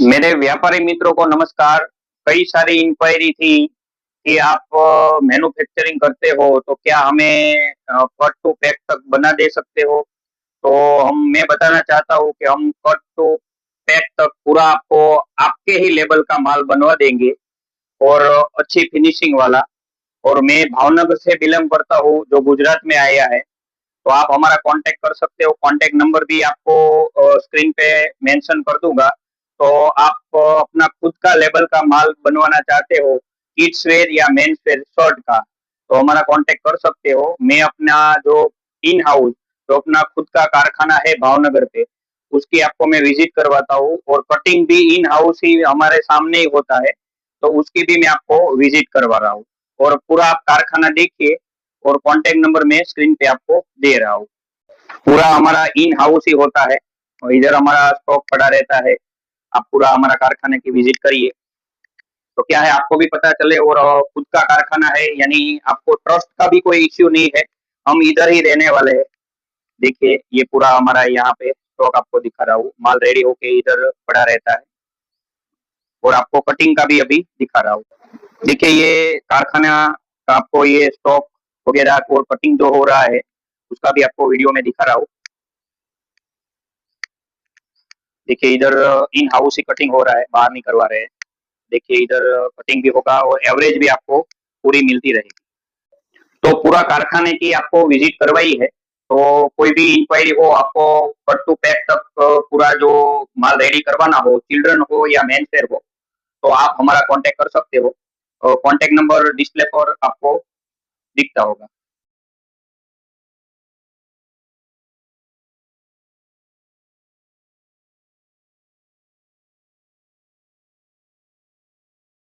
मेरे व्यापारी मित्रों को नमस्कार। कई सारी इंक्वायरी थी कि आप मैन्युफैक्चरिंग करते हो तो क्या हमें कट टू पैक तक बना दे सकते हो? तो हम मैं बताना चाहता हूँ कि हम कट टू पैक तक पूरा आपको आपके ही लेवल का माल बनवा देंगे और अच्छी फिनिशिंग वाला। और मैं भावनगर से बिलोंग करता हूँ जो गुजरात में आया है। तो आप हमारा कांटेक्ट कर सकते हो, कांटेक्ट नंबर भी आपको स्क्रीन पे मेंशन कर दूंगा। तो आप अपना खुद का लेबल का माल बनवाना चाहते हो, किड्स वेयर या मेंस वेयर शर्ट का, तो हमारा कांटेक्ट कर सकते हो। मैं अपना जो इन हाउस, जो अपना खुद का कारखाना है भावनगर पे, उसकी आपको मैं विजिट करवाता हूँ और कटिंग भी इन हाउस ही हमारे सामने ही होता है। तो उसकी भी मैं आपको विजिट करवा रहा हूँ और पूरा आप कारखाना देखिए और कांटेक्ट नंबर मैं स्क्रीन पे आपको दे रहा हूँ। पूरा हमारा इन हाउस ही होता है और इधर हमारा स्टॉक पड़ा रहता है। आप पूरा हमारा कारखाने की विजिट करिए तो क्या है आपको भी पता चले और खुद का कारखाना है यानी आपको ट्रस्ट का भी कोई इश्यू नहीं है। हम इधर ही रहने वाले हैं। देखिए ये पूरा हमारा यहाँ पे स्टॉक आपको दिखा रहा हूँ, माल रेडी होके इधर पड़ा रहता है और आपको कटिंग का भी अभी दिखा रहा हूँ। देखिए ये कारखाना का आपको ये स्टॉक वगैरह और कटिंग जो हो रहा है उसका भी आपको वीडियो में दिखा रहा हूँ। देखिए इधर इन हाउस ही कटिंग हो रहा है, बाहर नहीं करवा रहे हैं। देखिए इधर कटिंग भी होगा और एवरेज भी आपको पूरी मिलती रहेगी। तो पूरा कारखाने की आपको विजिट करवाई है। तो कोई भी इंक्वायरी हो आपको कट टू पैक तक पूरा जो माल रेडी करवाना हो, चिल्ड्रन हो या मेन फेयर हो, तो आप हमारा कांटेक्ट कर सकते हो। कांटेक्ट नंबर डिस्प्ले पर आपको दिखता होगा।